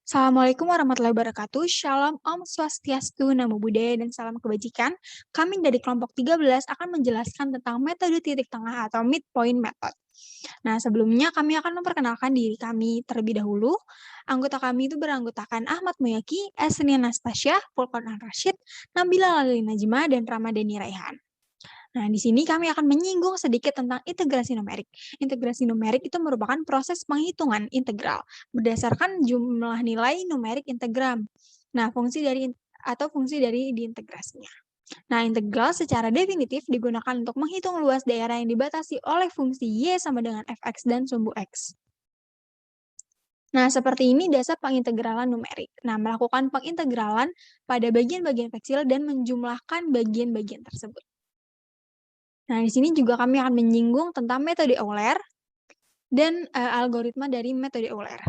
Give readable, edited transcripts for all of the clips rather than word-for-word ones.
Assalamualaikum warahmatullahi wabarakatuh. Shalom, Om Swastiastu, Namo Buddhaya, dan salam kebajikan. Kami dari kelompok 13 akan menjelaskan tentang metode titik tengah atau midpoint method. Nah, sebelumnya kami akan memperkenalkan diri kami terlebih dahulu. Anggota kami itu beranggotakan Ahmad Muyaki, Esnia Nastasia, Fulkon Al-Rashid, Nabila Lalili Najma, dan Ramadhani Raihan. Nah, di sini kami akan menyinggung sedikit tentang integrasi numerik. Integrasi numerik itu merupakan proses penghitungan integral berdasarkan jumlah nilai numerik integram. Nah, fungsi dari diintegrasinya. Nah, integral secara definitif digunakan untuk menghitung luas daerah yang dibatasi oleh fungsi y sama dengan fx dan sumbu x. Nah, seperti ini dasar pengintegralan numerik. Nah, melakukan pengintegralan pada bagian-bagian kecil dan menjumlahkan bagian-bagian tersebut. Nah, di sini juga kami akan menyinggung tentang metode Euler dan algoritma dari metode Euler.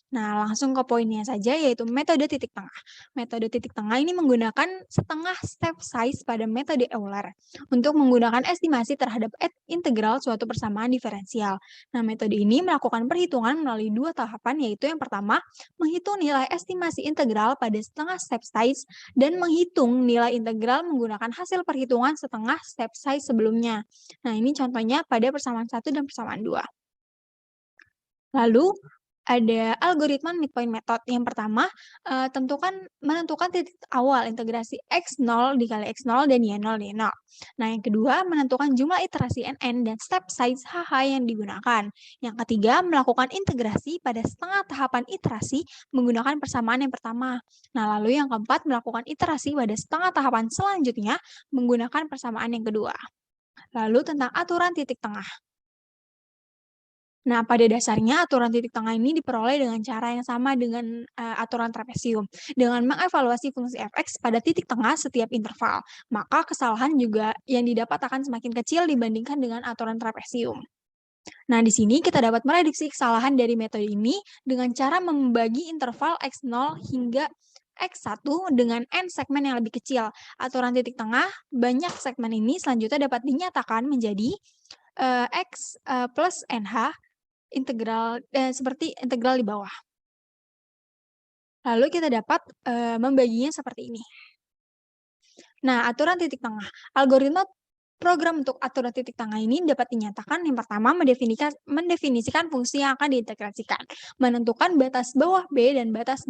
Nah, langsung ke poinnya saja, yaitu metode titik tengah. Metode titik tengah ini menggunakan setengah step size pada metode Euler untuk menggunakan estimasi terhadap integral suatu persamaan diferensial. Nah, metode ini melakukan perhitungan melalui dua tahapan, yaitu yang pertama, menghitung nilai estimasi integral pada setengah step size dan menghitung nilai integral menggunakan hasil perhitungan setengah step size sebelumnya. Nah, ini contohnya pada persamaan 1 dan persamaan 2. Lalu, ada algoritma midpoint method. Yang pertama, menentukan titik awal integrasi x0 dikali x0 dan y0 y0. Nah, yang kedua, menentukan jumlah iterasi nn dan step size hh yang digunakan. Yang ketiga, melakukan integrasi pada setengah tahapan iterasi menggunakan persamaan yang pertama. Nah, lalu yang keempat, melakukan iterasi pada setengah tahapan selanjutnya menggunakan persamaan yang kedua. Lalu tentang aturan titik tengah. Nah, pada dasarnya aturan titik tengah ini diperoleh dengan cara yang sama dengan aturan trapesium, dengan mengevaluasi fungsi fx pada titik tengah setiap interval. Maka kesalahan juga yang didapat akan semakin kecil dibandingkan dengan aturan trapesium. Nah, di sini kita dapat prediksi kesalahan dari metode ini dengan cara membagi interval x0 hingga x1 dengan n segmen yang lebih kecil. Aturan titik tengah, banyak segmen ini selanjutnya dapat dinyatakan menjadi x plus nh seperti integral di bawah. Lalu kita dapat membaginya seperti ini. Nah, aturan titik tengah. Algoritma program untuk aturan titik tengah ini dapat dinyatakan yang pertama mendefinisikan fungsi yang akan diintegrasikan, menentukan batas bawah B dan batas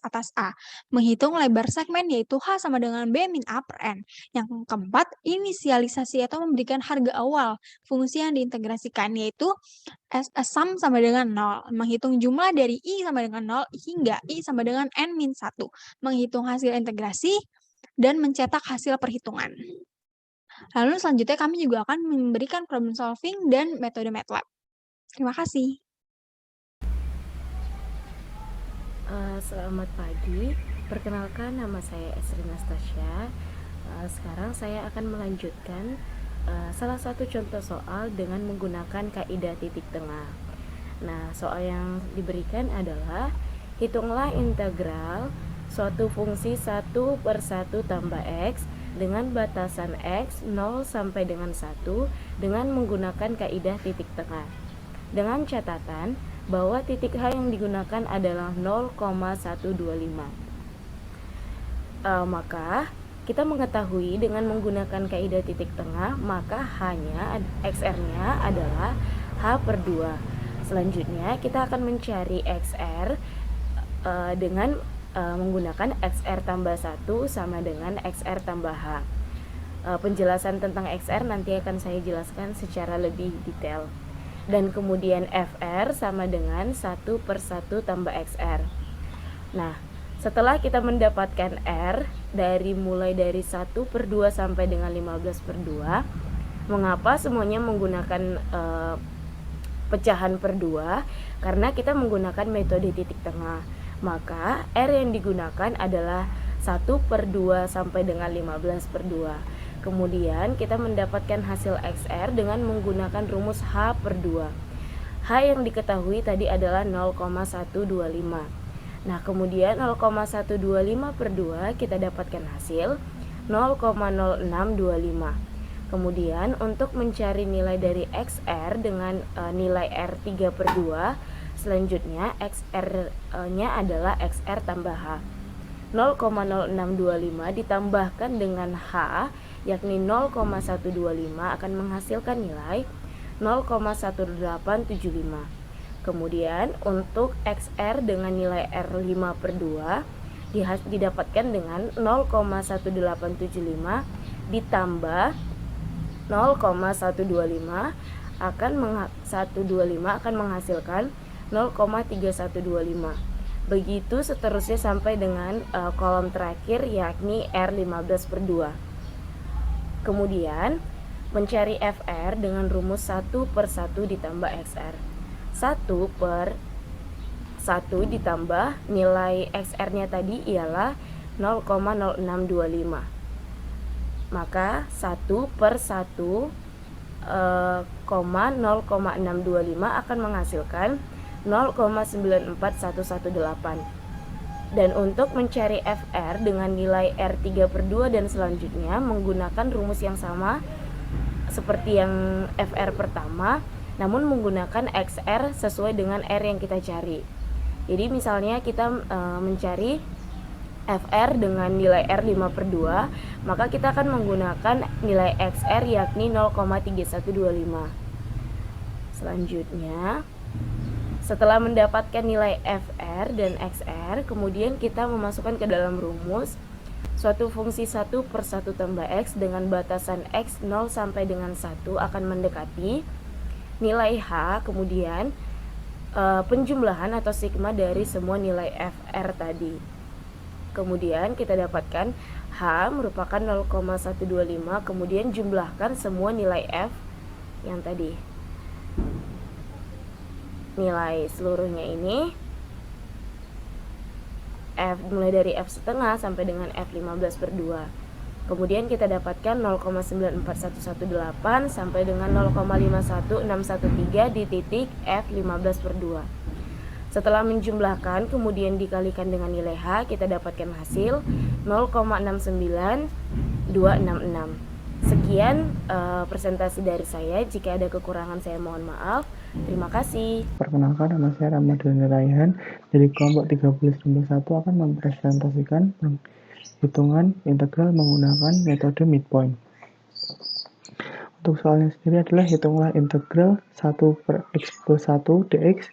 atas A, menghitung lebar segmen yaitu H sama dengan B min A per N. Yang keempat, inisialisasi atau memberikan harga awal fungsi yang diintegrasikan yaitu sum sama dengan 0, menghitung jumlah dari I sama dengan 0 hingga I sama dengan N min 1, menghitung hasil integrasi, dan mencetak hasil perhitungan. Lalu selanjutnya kami juga akan memberikan problem solving dan metode MATLAB. Terima kasih. Selamat pagi, perkenalkan nama saya Esri Nastasia. Sekarang saya akan melanjutkan salah satu contoh soal dengan menggunakan kaidah titik tengah. Nah, soal yang diberikan adalah hitunglah integral suatu fungsi 1 per 1 tambah X dengan batasan X 0 sampai dengan 1 dengan menggunakan kaidah titik tengah. Dengan catatan bahwa titik H yang digunakan adalah 0,125. Maka kita mengetahui dengan menggunakan kaidah titik tengah, maka XR-nya adalah H per 2. Selanjutnya kita akan mencari XR dengan menggunakan XR tambah 1 sama dengan XR tambah H. Penjelasan tentang XR nanti akan saya jelaskan secara lebih detail. Dan kemudian FR sama dengan 1 per 1 tambah XR. Nah, setelah kita mendapatkan R mulai dari 1 per 2 sampai dengan 15 per 2, mengapa semuanya menggunakan pecahan per 2? Karena kita menggunakan metode titik tengah. Maka R yang digunakan adalah 1 per 2 sampai dengan 15 per 2. Kemudian kita mendapatkan hasil XR dengan menggunakan rumus H per 2. H yang diketahui tadi adalah 0,125. Nah, kemudian 0,125 per 2 kita dapatkan hasil 0,0625. Kemudian untuk mencari nilai dari XR dengan nilai R 3 per 2, Selanjutnya XR-nya adalah XR tambah H. 0,0625 ditambahkan dengan H, yakni 0,125 akan menghasilkan nilai 0,1875. Kemudian untuk XR dengan nilai R5 per 2 didapatkan dengan 0,1875 ditambah 0,125 akan menghasilkan 0,3125. Begitu seterusnya sampai dengan kolom terakhir, yakni R15 per 2. Kemudian mencari FR dengan rumus 1 per 1 ditambah XR. 1 per 1 ditambah nilai XR-nya tadi ialah 0,0625. Maka 1 per 1, 0,625 akan menghasilkan 0,94118. Dan untuk mencari FR dengan nilai R3 per 2 dan selanjutnya menggunakan rumus yang sama seperti yang FR pertama, namun menggunakan XR sesuai dengan R yang kita cari. Jadi misalnya kita mencari FR dengan nilai R5 per 2, maka kita akan menggunakan nilai XR yakni 0,3125. Selanjutnya, setelah mendapatkan nilai FR dan XR, kemudian kita memasukkan ke dalam rumus suatu fungsi 1 per 1 tambah X dengan batasan X 0 sampai dengan 1 akan mendekati nilai H, kemudian penjumlahan atau sigma dari semua nilai FR tadi. Kemudian kita dapatkan H merupakan 0,125, kemudian jumlahkan semua nilai F yang tadi. Nilai seluruhnya ini F mulai dari F setengah sampai dengan F15 per 2. Kemudian kita dapatkan 0,94118 sampai dengan 0,51613 di titik F15 per 2. Setelah menjumlahkan kemudian dikalikan dengan nilai H, kita dapatkan hasil 0,69266. Sekian presentasi dari saya. Jika ada kekurangan saya mohon maaf. Terima kasih. Perkenalkan, nama saya Ramadhani Raihan dari kelompok 13-1 akan mempresentasikan hitungan integral menggunakan metode midpoint. Untuk soalnya sendiri adalah hitunglah integral 1 per X plus 1 dx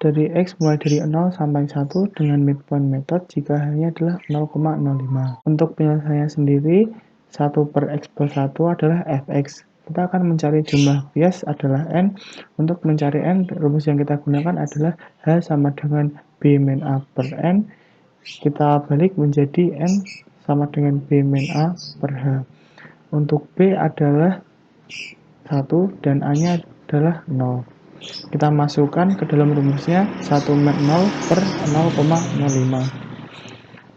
dari X mulai dari 0 sampai 1 dengan midpoint method jika hanya adalah 0,05. Untuk penyelesaiannya sendiri, 1 per X plus 1 adalah fx. Kita akan mencari jumlah bias adalah n. Untuk mencari n, rumus yang kita gunakan adalah H sama dengan B min A per n. Kita balik menjadi n sama dengan B min A per H. Untuk B adalah 1 dan A-nya adalah 0. Kita masukkan ke dalam rumusnya 1 min 0 per 0,05.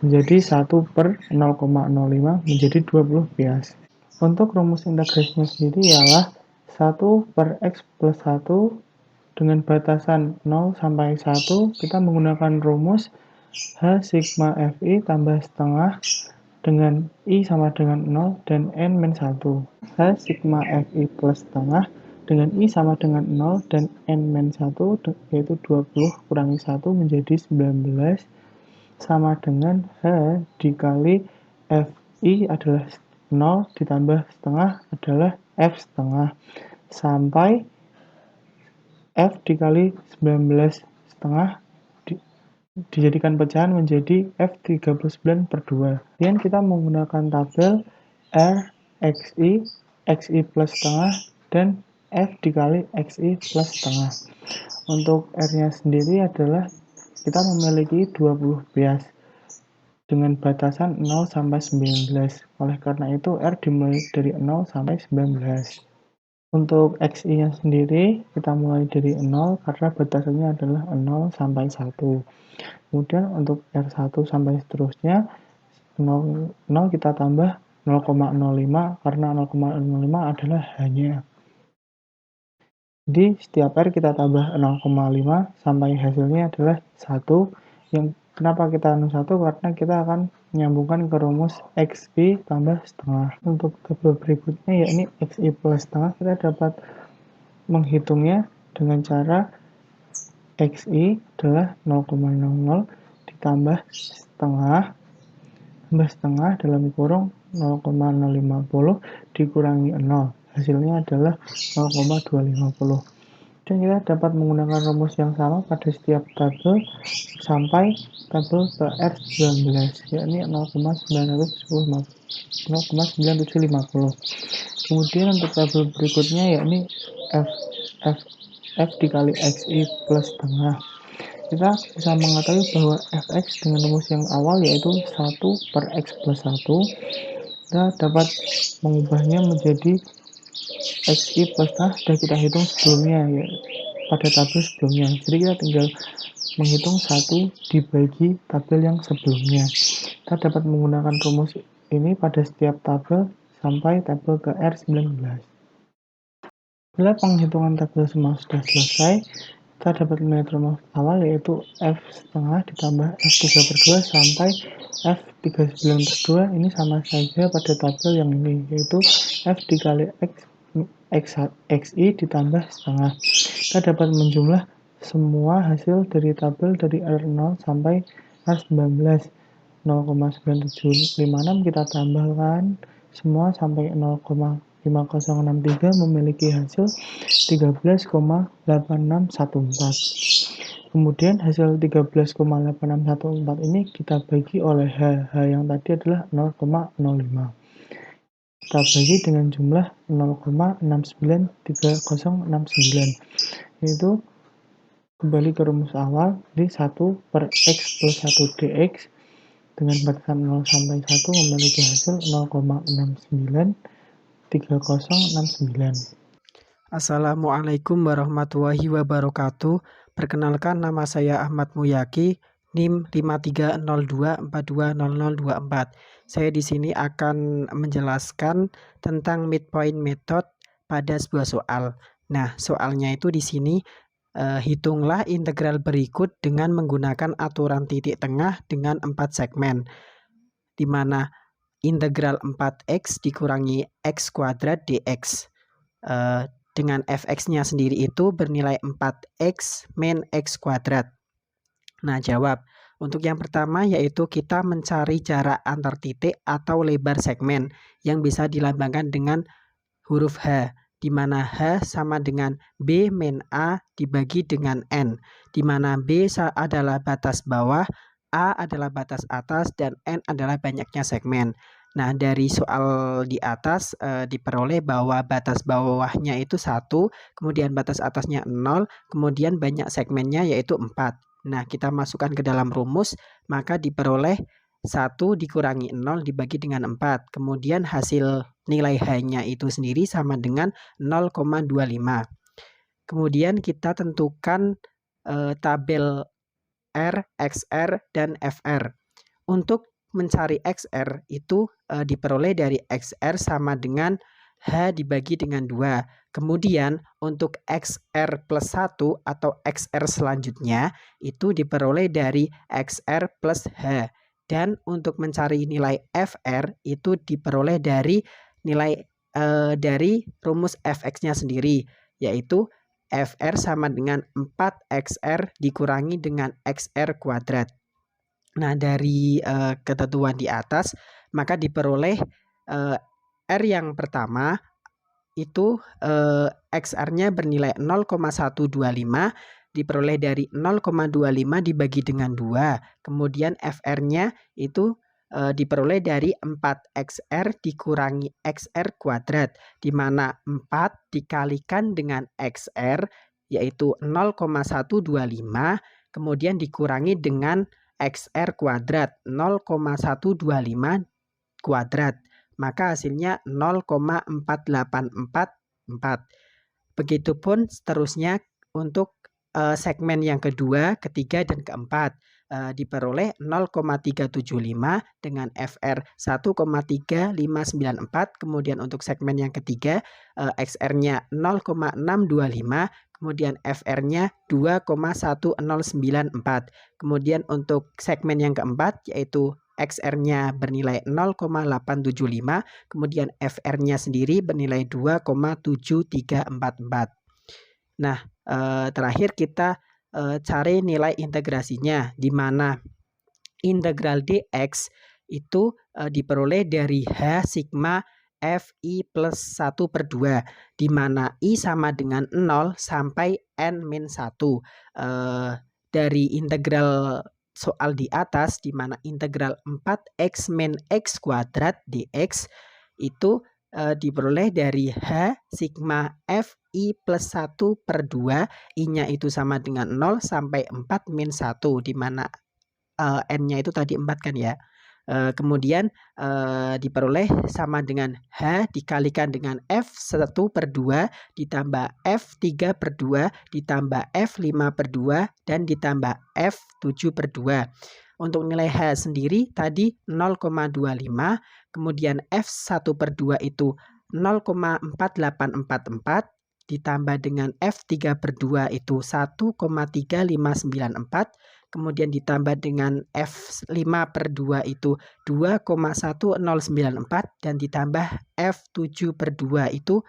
Menjadi 1 per 0,05 menjadi 20 bias. Untuk rumus integrasinya sendiri ialah 1 per X plus 1 dengan batasan 0 sampai 1, kita menggunakan rumus H sigma Fi tambah setengah dengan I sama dengan 0 dan N min 1. H sigma Fi plus setengah dengan I sama dengan 0 dan N min 1 yaitu 20 kurangi 1 menjadi 19 sama dengan H dikali Fi adalah 0 ditambah setengah adalah F setengah sampai F dikali 19 setengah dijadikan pecahan menjadi F39 per 2. Kemudian kita menggunakan tabel R, XI, XI plus setengah, dan F dikali XI plus setengah. Untuk R-nya sendiri adalah kita memiliki 20 bias dengan batasan 0 sampai 19. Oleh karena itu R dimulai dari 0 sampai 19. Untuk XI-nya sendiri kita mulai dari 0 karena batasannya adalah 0 sampai 1. Kemudian untuk R1 sampai seterusnya 0 kita tambah 0,05 karena 0,05 adalah hanya. Jadi setiap R kita tambah 0,5 sampai hasilnya adalah 1. Yang kenapa kita 1? Karena kita akan menyambungkan ke rumus XI tambah setengah. Untuk tabel berikutnya yakni XI plus setengah, kita dapat menghitungnya dengan cara XI adalah 0,00 ditambah setengah dalam kurung 0,050 dikurangi 0. Hasilnya adalah 0,250. Dan kita dapat menggunakan rumus yang sama pada setiap tabel sampai tabel ke R19, yakni 0,9750. Kemudian untuk tabel berikutnya yakni F dikali XI plus setengah. Kita bisa mengetahui bahwa fx dengan rumus yang awal yaitu 1 per x plus 1. Kita dapat mengubahnya menjadi xi plus setengah sudah kita hitung sebelumnya ya, pada tabel sebelumnya. Jadi kita tinggal menghitung 1 dibagi tabel yang sebelumnya. Kita dapat menggunakan rumus ini pada setiap tabel sampai tabel ke R19. Bila penghitungan tabel semua sudah selesai, kita dapat melihat rumus awal yaitu F setengah ditambah F3/2 sampai F39/2. Ini sama saja pada tabel yang ini, yaitu F dikali XI ditambah setengah. Kita dapat menjumlah semua hasil dari tabel dari R0 sampai R19. 0,9756 kita tambahkan semua sampai 0,5063 memiliki hasil 13,8614. Kemudian hasil 13,8614 ini kita bagi oleh H yang tadi adalah 0,05. Kita bagi dengan jumlah 0,693069, yaitu kembali ke rumus awal, jadi 1 per X plus 1 dx dengan batasan 0 sampai 1 memiliki hasil 0,693069. Assalamualaikum warahmatullahi wabarakatuh. Perkenalkan, nama saya Ahmad Muyaki, NIM 5302420024. Saya di sini akan menjelaskan tentang midpoint method pada sebuah soal. Nah, soalnya itu di sini hitunglah integral berikut dengan menggunakan aturan titik tengah dengan 4 segmen, di mana integral 4x dikurangi x kuadrat dx. Dengan fx-nya sendiri itu bernilai 4x min x kuadrat. Nah, jawab. Untuk yang pertama yaitu kita mencari jarak antar titik atau lebar segmen yang bisa dilambangkan dengan huruf H, di mana H sama dengan B min A dibagi dengan N, di mana B adalah batas bawah, A adalah batas atas, dan N adalah banyaknya segmen. Nah, dari soal di atas diperoleh bahwa batas bawahnya itu 1, kemudian batas atasnya 0, kemudian banyak segmennya yaitu 4. Nah, kita masukkan ke dalam rumus, maka diperoleh 1 dikurangi 0 dibagi dengan 4. Kemudian hasil nilai H-nya itu sendiri sama dengan 0,25. Kemudian kita tentukan tabel R, XR, dan FR. Untuk mencari XR itu diperoleh dari XR sama dengan H dibagi dengan 2. Kemudian untuk XR plus 1 atau XR selanjutnya itu diperoleh dari XR plus H. Dan untuk mencari nilai FR itu diperoleh dari nilai dari rumus fx-nya sendiri, yaitu FR sama dengan 4XR dikurangi dengan XR kuadrat. Nah, dari ketentuan di atas, maka diperoleh R yang pertama itu XR-nya bernilai 0,125, diperoleh dari 0,25 dibagi dengan 2. Kemudian FR-nya itu diperoleh dari 4XR dikurangi XR kuadrat, di mana 4 dikalikan dengan XR, yaitu 0,125, kemudian dikurangi dengan XR kuadrat, 0,125 kuadrat. Maka hasilnya 0,4844. Begitupun seterusnya untuk segmen yang kedua, ketiga, dan keempat. Diperoleh 0,375 dengan FR 1,3594. Kemudian untuk segmen yang ketiga, XR-nya 0,625. Kemudian FR-nya 2,1094. Kemudian untuk segmen yang keempat yaitu XR-nya bernilai 0,875, kemudian FR-nya sendiri bernilai 2,7344. Nah, terakhir kita cari nilai integrasinya, di mana integral dx itu diperoleh dari H sigma Fi plus 1/2, di mana I sama dengan 0 sampai N-1. Dari integral soal di atas, di mana integral 4x min x kuadrat dx itu diperoleh dari H sigma Fi plus 1/2, I-nya itu sama dengan 0 sampai 4 min 1, di mana N-nya itu tadi 4 kan ya. Kemudian diperoleh sama dengan H dikalikan dengan F1/2 ditambah F3/2 ditambah F5/2 dan ditambah F7/2. Untuk nilai H sendiri tadi 0,25, kemudian F1/2 itu 0,4844 ditambah dengan F3/2 itu 1,3594, kemudian ditambah dengan F5/2 itu 2,1094 dan ditambah F7/2 itu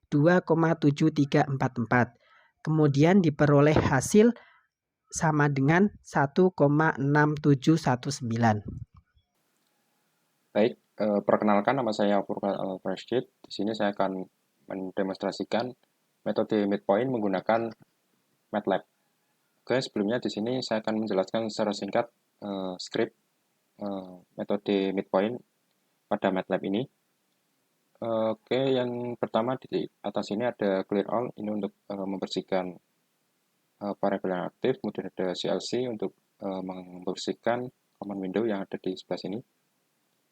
2,7344. Kemudian diperoleh hasil sama dengan 1,6719. Baik, perkenalkan, nama saya Furqan Al-Rashid. Di sini saya akan mendemonstrasikan metode midpoint menggunakan MATLAB. Oke, sebelumnya di sini saya akan menjelaskan secara singkat script metode midpoint pada MATLAB ini. Oke, yang pertama di atas ini ada clear all, ini untuk membersihkan variabel yang aktif, kemudian ada CLC untuk membersihkan command window yang ada di sebelah sini.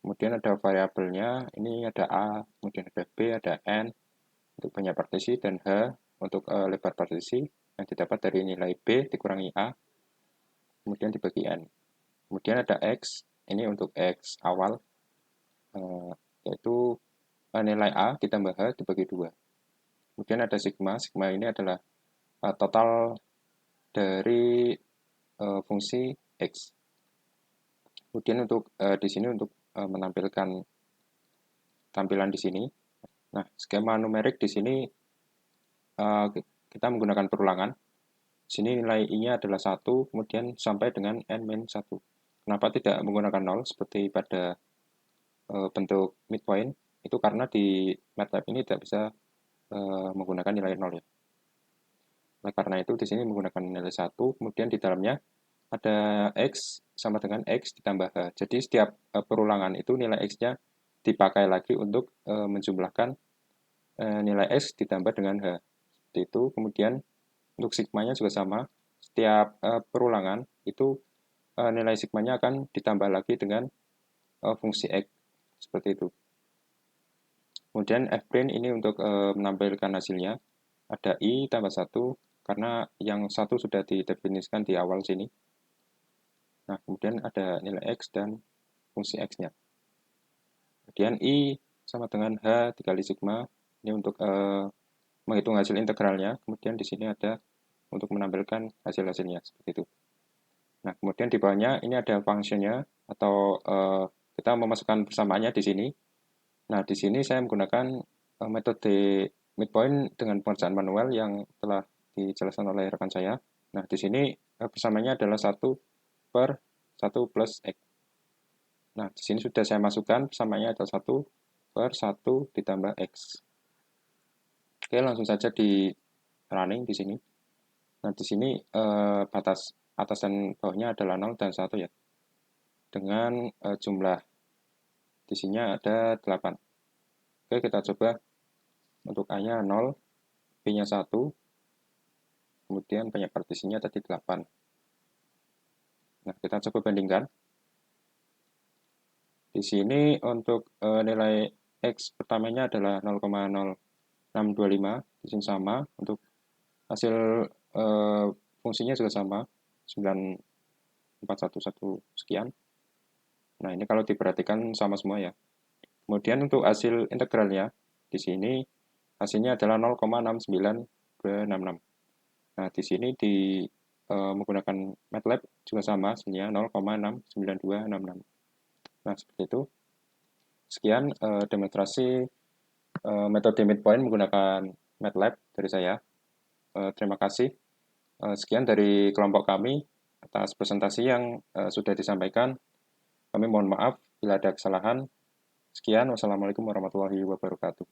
Kemudian ada variabelnya, ini ada A, kemudian ada B, ada N untuk banyak partisi, dan H untuk lebar partisi yang didapat dari nilai B dikurangi A, kemudian dibagi N. Kemudian ada X, ini untuk X awal, yaitu nilai A ditambah H dibagi 2. Kemudian ada sigma, sigma ini adalah total dari fungsi X. Kemudian untuk di sini untuk menampilkan tampilan di sini. Nah, skema numerik di sini kita menggunakan perulangan. Di sini nilai I-nya adalah 1, kemudian sampai dengan N-1. Kenapa tidak menggunakan 0 seperti pada bentuk midpoint? Itu karena di MATLAB ini tidak bisa menggunakan nilai 0 ya. Nah, karena itu di sini menggunakan nilai 1, kemudian di dalamnya ada X sama dengan X ditambah H. Jadi setiap perulangan itu nilai X-nya dipakai lagi untuk menjumlahkan nilai X ditambah dengan H. Seperti itu. Kemudian untuk sigmanya juga sama. Setiap perulangan itu nilai sigmanya akan ditambah lagi dengan fungsi X. Seperti itu. Kemudian Fprint ini untuk menampilkan hasilnya. Ada I tambah 1, karena yang 1 sudah didefinisikan di awal sini. Nah, kemudian ada nilai X dan fungsi X-nya. Kemudian I sama dengan H dikali sigma, ini untuk menghitung hasil integralnya. Kemudian di sini ada untuk menampilkan hasil-hasilnya, seperti itu. Nah, kemudian di bawahnya ini ada function-nya, atau kita memasukkan persamaannya di sini. Nah, di sini saya menggunakan metode midpoint dengan pengerjaan manual yang telah dijelaskan oleh rekan saya. Nah, di sini persamaannya adalah 1/1 plus X. Nah, di sini sudah saya masukkan persamaannya adalah 1/1 ditambah X. Oke, langsung saja di running di sini. Nah, di sini batas atas dan bawahnya adalah 0 dan 1 ya. Dengan jumlah di sini ada 8. Oke, kita coba untuk A-nya 0, B-nya 1, kemudian banyak partisinya tadi 8. Nah, kita coba bandingkan. Di sini untuk nilai X pertamanya adalah 0,0625, di sini sama. Untuk hasil fungsinya juga sama, 9411 sekian. Nah, ini kalau diperhatikan sama semua ya. Kemudian untuk hasil integralnya, di sini hasilnya adalah 0,69266. Nah, di sini menggunakan MATLAB juga sama, hasilnya 0,69266. Nah, seperti itu. Sekian demonstrasi metode midpoint menggunakan MATLAB dari saya. Terima kasih. Sekian dari kelompok kami atas presentasi yang sudah disampaikan. Kami mohon maaf bila ada kesalahan. Sekian, wassalamualaikum warahmatullahi wabarakatuh.